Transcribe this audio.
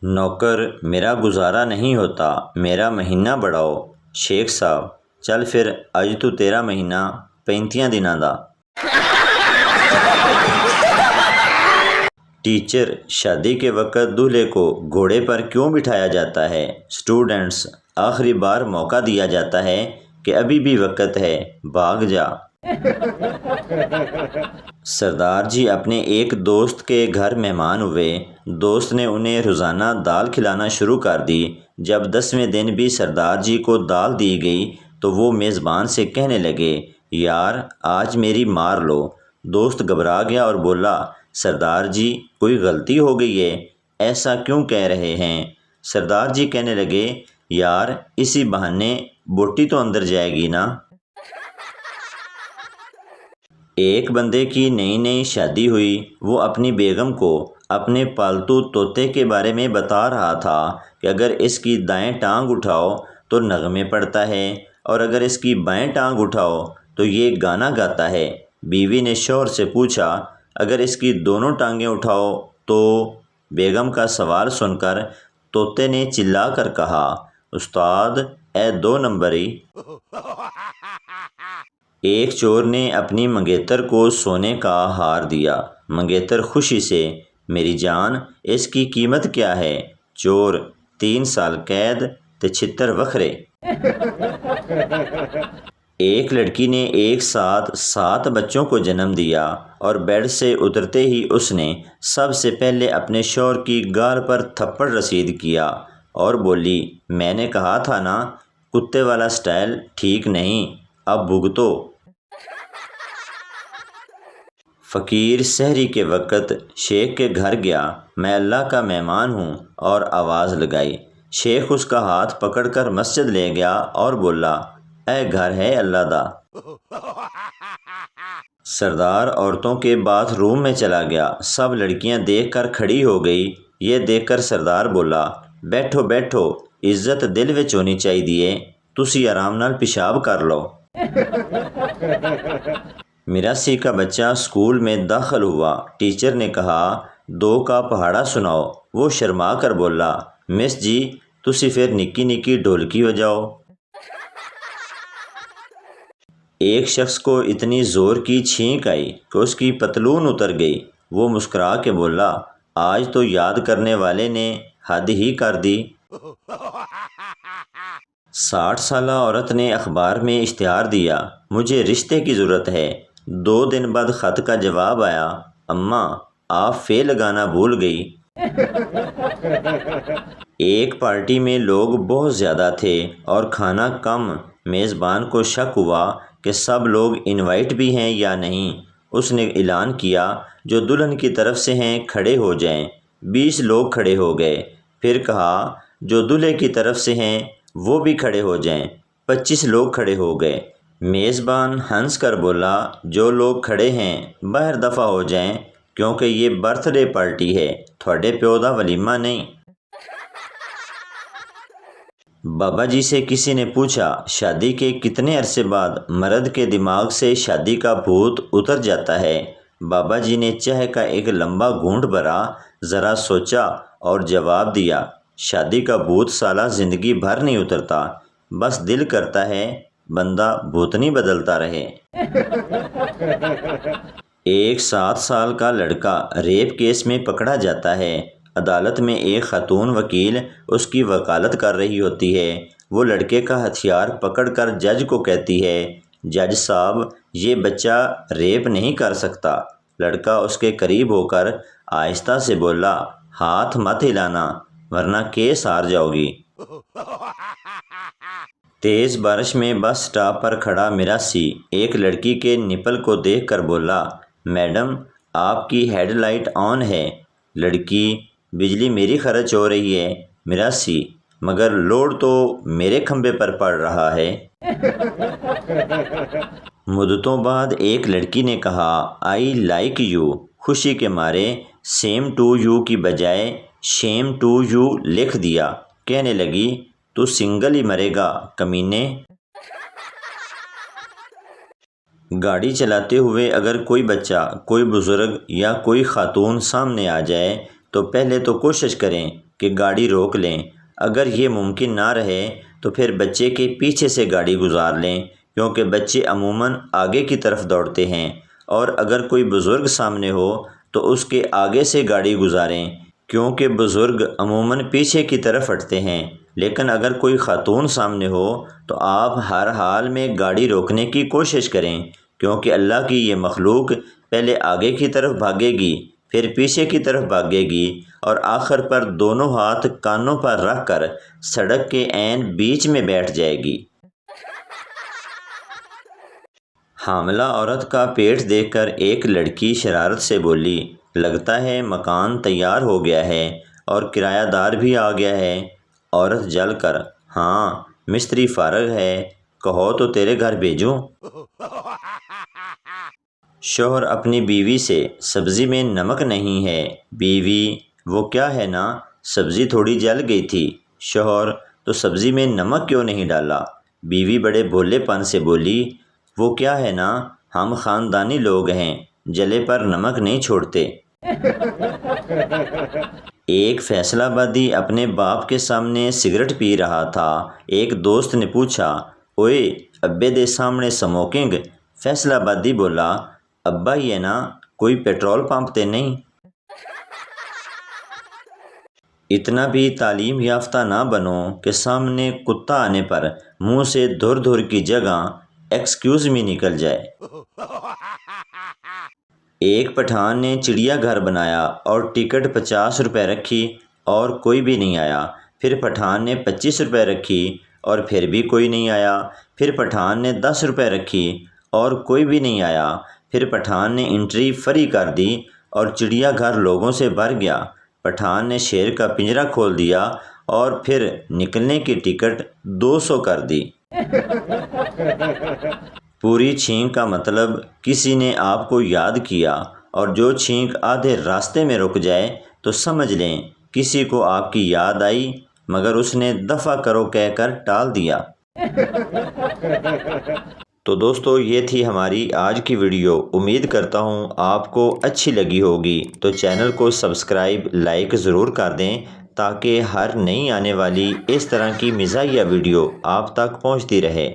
نوکر میرا گزارا نہیں ہوتا، میرا مہینہ بڑھاؤ۔ شیخ صاحب چل پھر اج تو تیرا مہینہ 35 دناں دا۔ ٹیچر شادی کے وقت دولہے کو گھوڑے پر کیوں بٹھایا جاتا ہے؟ اسٹوڈنٹس آخری بار موقع دیا جاتا ہے کہ ابھی بھی وقت ہے، بھاگ جا۔ سردار جی اپنے ایک دوست کے گھر مہمان ہوئے۔ دوست نے انہیں روزانہ دال کھلانا شروع کر دی۔ جب 10ویں دن بھی سردار جی کو دال دی گئی تو وہ میزبان سے کہنے لگے، یار آج میری مار لو۔ دوست گھبرا گیا اور بولا، سردار جی کوئی غلطی ہو گئی ہے، ایسا کیوں کہہ رہے ہیں؟ سردار جی کہنے لگے، یار اسی بہانے بوٹی تو اندر جائے گی نا۔ ایک بندے کی نئی نئی شادی ہوئی۔ وہ اپنی بیگم کو اپنے پالتو طوطے کے بارے میں بتا رہا تھا کہ اگر اس کی دائیں ٹانگ اٹھاؤ تو نغمے پڑتا ہے اور اگر اس کی بائیں ٹانگ اٹھاؤ تو یہ گانا گاتا ہے۔ بیوی نے شوہر سے پوچھا، اگر اس کی دونوں ٹانگیں اٹھاؤ تو؟ بیگم کا سوال سن کر طوطے نے چلا کر کہا، استاد اے 2 نمبری۔ ایک چور نے اپنی منگیتر کو سونے کا ہار دیا۔ منگیتر خوشی سے، میری جان اس کی قیمت کیا ہے؟ چور، 3 سال قید تے 76 وکھرے۔ ایک لڑکی نے ایک ساتھ 7 بچوں کو جنم دیا اور بیڈ سے اترتے ہی اس نے سب سے پہلے اپنے شوہر کی گال پر تھپڑ رسید کیا اور بولی، میں نے کہا تھا نا کتے والا سٹائل ٹھیک نہیں، اب بھگتو۔ فقیر سحری کے وقت شیخ کے گھر گیا، میں اللہ کا مہمان ہوں، اور آواز لگائی۔ شیخ اس کا ہاتھ پکڑ کر مسجد لے گیا اور بولا، اے گھر ہے اللہ دا۔ سردار عورتوں کے باتھ روم میں چلا گیا۔ سب لڑکیاں دیکھ کر کھڑی ہو گئی۔ یہ دیکھ کر سردار بولا، بیٹھو بیٹھو، عزت دل وچ ہونی چاہیے، تسی آرام نال پیشاب کر لو۔ میراسی کا بچہ سکول میں داخل ہوا۔ ٹیچر نے کہا، 2 کا پہاڑا سناؤ۔ وہ شرما کر بولا، مس جی تسی پھر نکی نکی ڈھولکی بجاؤ۔ ایک شخص کو اتنی زور کی چھینک آئی کہ اس کی پتلون اتر گئی۔ وہ مسکرا کے بولا، آج تو یاد کرنے والے نے حد ہی کر دی۔ 60 سالہ عورت نے اخبار میں اشتہار دیا، مجھے رشتے کی ضرورت ہے۔ 2 دن بعد خط کا جواب آیا، اماں آپ فے لگانا بھول گئی۔ ایک پارٹی میں لوگ بہت زیادہ تھے اور کھانا کم۔ میزبان کو شک ہوا کہ سب لوگ انوائٹ بھی ہیں یا نہیں۔ اس نے اعلان کیا، جو دلہن کی طرف سے ہیں کھڑے ہو جائیں۔ 20 لوگ کھڑے ہو گئے۔ پھر کہا، جو دلہے کی طرف سے ہیں وہ بھی کھڑے ہو جائیں۔ 25 لوگ کھڑے ہو گئے۔ میزبان ہنس کر بولا، جو لوگ کھڑے ہیں باہر دفع ہو جائیں کیونکہ یہ برتھ ڈے پارٹی ہے، تھوڑے پیو دا ولیمہ نہیں۔ بابا جی سے کسی نے پوچھا، شادی کے کتنے عرصے بعد مرد کے دماغ سے شادی کا بھوت اتر جاتا ہے؟ بابا جی نے چائے کا ایک لمبا گھونٹ بھرا، ذرا سوچا اور جواب دیا، شادی کا بھوت سالہ زندگی بھر نہیں اترتا، بس دل کرتا ہے بندہ بھوتنی بدلتا رہے۔ ایک 7 سال کا لڑکا ریپ کیس میں پکڑا جاتا ہے۔ عدالت میں ایک خاتون وکیل اس کی وکالت کر رہی ہوتی ہے۔ وہ لڑکے کا ہتھیار پکڑ کر جج کو کہتی ہے، جج صاحب یہ بچہ ریپ نہیں کر سکتا۔ لڑکا اس کے قریب ہو کر آہستہ سے بولا، ہاتھ مت ہلانا ورنہ کیس ہار جاؤ گی۔ تیز بارش میں بس سٹاپ پر کھڑا میراسی ایک لڑکی کے نپل کو دیکھ کر بولا، میڈم آپ کی ہیڈ لائٹ آن ہے۔ لڑکی، بجلی میری خرچ ہو رہی ہے۔ میراسی، مگر لوڈ تو میرے کھمبے پر پڑ رہا ہے۔ مدتوں بعد ایک لڑکی نے کہا، آئی لائک یو۔ خوشی کے مارے سیم ٹو یو کی بجائے شیم ٹو یو لکھ دیا۔ کہنے لگی، تو سنگل ہی مرے گا کمینے۔ گاڑی چلاتے ہوئے اگر کوئی بچہ، کوئی بزرگ یا کوئی خاتون سامنے آ جائے تو پہلے تو کوشش کریں کہ گاڑی روک لیں۔ اگر یہ ممکن نہ رہے تو پھر بچے کے پیچھے سے گاڑی گزار لیں، کیونکہ بچے عموماً آگے کی طرف دوڑتے ہیں، اور اگر کوئی بزرگ سامنے ہو تو اس کے آگے سے گاڑی گزاریں، کیونکہ بزرگ عموماً پیچھے کی طرف ہٹتے ہیں۔ لیکن اگر کوئی خاتون سامنے ہو تو آپ ہر حال میں گاڑی روکنے کی کوشش کریں، کیونکہ اللہ کی یہ مخلوق پہلے آگے کی طرف بھاگے گی، پھر پیچھے کی طرف بھاگے گی، اور آخر پر دونوں ہاتھ کانوں پر رکھ کر سڑک کے عین بیچ میں بیٹھ جائے گی۔ حاملہ عورت کا پیٹ دیکھ کر ایک لڑکی شرارت سے بولی، لگتا ہے مکان تیار ہو گیا ہے اور کرایہ دار بھی آ گیا ہے۔ عورت جل کر، ہاں مستری فارغ ہے، کہو تو تیرے گھر بھیجوں۔ شوہر اپنی بیوی سے، سبزی میں نمک نہیں ہے۔ بیوی، وہ کیا ہے نا، سبزی تھوڑی جل گئی تھی۔ شوہر، تو سبزی میں نمک کیوں نہیں ڈالا؟ بیوی بڑے بھولے پن سے بولی، وہ کیا ہے نا، ہم خاندانی لوگ ہیں، جلے پر نمک نہیں چھوڑتے۔ ایک فیصل آبادی اپنے باپ کے سامنے سگریٹ پی رہا تھا۔ ایک دوست نے پوچھا، اوئے ابے دے سامنے سموکنگ؟ فیصل آبادی بولا، ابا یہ نا، کوئی پیٹرول پمپ تے نہیں؟ اتنا بھی تعلیم یافتہ نہ بنو کہ سامنے کتا آنے پر منہ سے دھر دھر کی جگہ ایکسکیوز می نکل جائے۔ ایک پٹھان نے چڑیا گھر بنایا اور ٹکٹ 50 روپے رکھی اور کوئی بھی نہیں آیا۔ پھر پٹھان نے 25 روپے رکھی اور پھر بھی کوئی نہیں آیا۔ پھر پٹھان نے 10 روپے رکھی اور کوئی بھی نہیں آیا۔ پھر پٹھان نے انٹری فری کر دی اور چڑیا گھر لوگوں سے بھر گیا۔ پٹھان نے شیر کا پنجرا کھول دیا اور پھر نکلنے کی ٹکٹ 200 کر دی۔ پوری چھینک کا مطلب کسی نے آپ کو یاد کیا، اور جو چھینک آدھے راستے میں رک جائے تو سمجھ لیں کسی کو آپ کی یاد آئی مگر اس نے دفع کرو کہہ کر ٹال دیا۔ تو دوستو، یہ تھی ہماری آج کی ویڈیو۔ امید کرتا ہوں آپ کو اچھی لگی ہوگی، تو چینل کو سبسکرائب لائک ضرور کر دیں تاکہ ہر نئی آنے والی اس طرح کی مزاحیہ ویڈیو آپ تک پہنچتی رہے۔